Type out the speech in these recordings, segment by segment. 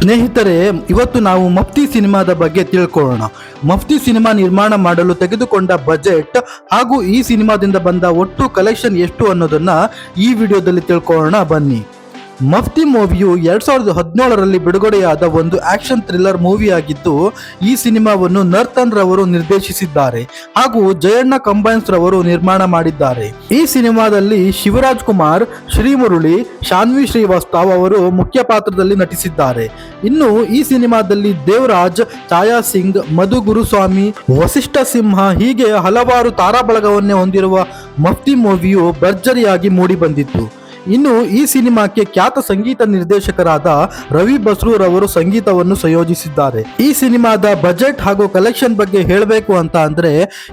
ಸ್ನೇಹಿತರೆ, ಇವತ್ತು ನಾವು ಮಫ್ತಿ ಸಿನಿಮಾದ ಬಗ್ಗೆ ತಿಳ್ಕೊಳ್ಳೋಣ. ಮಫ್ತಿ ಸಿನಿಮಾ ನಿರ್ಮಾಣ ಮಾಡಲು ತೆಗೆದುಕೊಂಡ ಬಜೆಟ್ ಹಾಗೂ ಈ ಸಿನಿಮಾದಿಂದ ಬಂದ ಒಟ್ಟು ಕಲೆಕ್ಷನ್ ಎಷ್ಟು ಅನ್ನೋದನ್ನ ಈ ವಿಡಿಯೋದಲ್ಲಿ ತಿಳ್ಕೊಳ್ಳೋಣ ಬನ್ನಿ. ಮಫ್ತಿ ಮೂವಿಯು 2017ರಲ್ಲಿ ಬಿಡುಗಡೆಯಾದ ಒಂದು ಆಕ್ಷನ್ ಥ್ರಿಲ್ಲರ್ ಮೂವಿ ಆಗಿದ್ದು, ಈ ಸಿನಿಮಾವನ್ನು ನರ್ತನ್ ರವರು ನಿರ್ದೇಶಿಸಿದ್ದಾರೆ ಹಾಗೂ ಜಯಣ್ಣ ಕಂಬೈನ್ಸ್ ರವರು ನಿರ್ಮಾಣ ಮಾಡಿದ್ದಾರೆ. ಈ ಸಿನಿಮಾದಲ್ಲಿ ಶಿವರಾಜ್ ಕುಮಾರ್, ಶ್ರೀಮುರಳಿ, ಶಾನ್ವಿ ಶ್ರೀವಾಸ್ತವ್ ಅವರು ಮುಖ್ಯ ಪಾತ್ರದಲ್ಲಿ ನಟಿಸಿದ್ದಾರೆ. ಇನ್ನು ಈ ಸಿನಿಮಾದಲ್ಲಿ ದೇವರಾಜ್, ಛಾಯಾ ಸಿಂಗ್, ಮಧು ಗುರುಸ್ವಾಮಿ, ವಸಿಷ್ಠ ಸಿಂಹ ಹೀಗೆ ಹಲವಾರು ತಾರಾಬಳಗವನ್ನೇ ಹೊಂದಿರುವ ಮಫ್ತಿ ಮೂವಿಯು ಭರ್ಜರಿಯಾಗಿ ಮೂಡಿ ಬಂದಿತ್ತು. ಇನ್ನು ಈ ಸಿನಿಮಾಕ್ಕೆ ಖ್ಯಾತ ಸಂಗೀತ ನಿರ್ದೇಶಕರಾದ ರವಿ ಬಸ್ರೂರ್ ಅವರು ಸಂಗೀತವನ್ನು ಸಂಯೋಜಿಸಿದ್ದಾರೆ. ಈ ಸಿನಿಮಾದ ಬಜೆಟ್ ಹಾಗೂ ಕಲೆಕ್ಷನ್ ಬಗ್ಗೆ ಹೇಳಬೇಕು ಅಂತ ಅಂದ್ರೆ,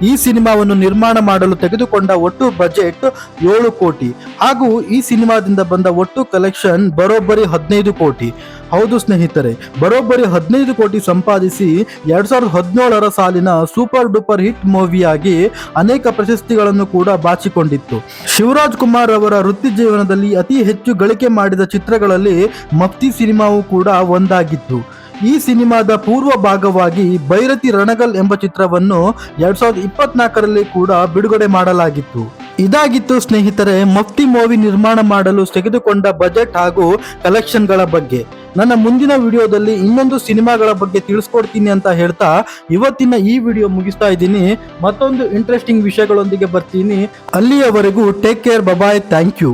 ಈ ಸಿನಿಮಾವನ್ನು ನಿರ್ಮಾಣ ಮಾಡಲು ತೆಗೆದುಕೊಂಡ ಒಟ್ಟು ಬಜೆಟ್ 7 ಕೋಟಿ ಹಾಗೂ ಈ ಸಿನಿಮಾದಿಂದ ಬಂದ ಒಟ್ಟು ಕಲೆಕ್ಷನ್ ಬರೋಬ್ಬರಿ 15 ಕೋಟಿ. ಹೌದು ಸ್ನೇಹಿತರೆ, ಬರೋಬ್ಬರಿ 15 ಕೋಟಿ ಸಂಪಾದಿಸಿ 2017ರ ಸಾಲಿನ ಸೂಪರ್ ಡೂಪರ್ ಹಿಟ್ ಮೂವಿಯಾಗಿ ಅನೇಕ ಪ್ರಶಸ್ತಿಗಳನ್ನು ಕೂಡ ಬಾಚಿಕೊಂಡಿತ್ತು. ಶಿವರಾಜ್ ಕುಮಾರ್ ಅವರ ವೃತ್ತಿ ಜೀವನದಲ್ಲಿ ಅತಿ ಹೆಚ್ಚು ಗಳಿಕೆ ಮಾಡಿದ ಚಿತ್ರಗಳಲ್ಲಿ ಮಫ್ತಿ ಸಿನಿಮಾವು ಕೂಡ ಒಂದಾಗಿತ್ತು. ಈ ಸಿನಿಮಾದ ಪೂರ್ವ ಭಾಗವಾಗಿ ಬೈರತಿ ರಣಗಲ್ ಎಂಬ ಚಿತ್ರವನ್ನು 2024ರಲ್ಲಿ ಕೂಡ ಬಿಡುಗಡೆ ಮಾಡಲಾಗಿತ್ತು. ಇದಾಗಿತ್ತು ಸ್ನೇಹಿತರೆ ಮಫ್ತಿ ಮೂವಿ ನಿರ್ಮಾಣ ಮಾಡಲು ತೆಗೆದುಕೊಂಡ ಬಜೆಟ್ ಹಾಗೂ ಕಲೆಕ್ಷನ್ಗಳ ಬಗ್ಗೆ. ನನ್ನ ಮುಂದಿನ ವಿಡಿಯೋದಲ್ಲಿ ಇನ್ನೊಂದು ಸಿನಿಮಾಗಳ ಬಗ್ಗೆ ತಿಳಿಸ್ಕೊಡ್ತೀನಿ ಅಂತ ಹೇಳ್ತಾ ಇವತ್ತಿನ ಈ ವಿಡಿಯೋ ಮುಗಿಸ್ತಾ ಇದ್ದೀನಿ. ಮತ್ತೊಂದು ಇಂಟ್ರೆಸ್ಟಿಂಗ್ ವಿಷಯಗಳೊಂದಿಗೆ ಬರ್ತೀನಿ. ಅಲ್ಲಿಯವರೆಗೂ take care, bye, thank you.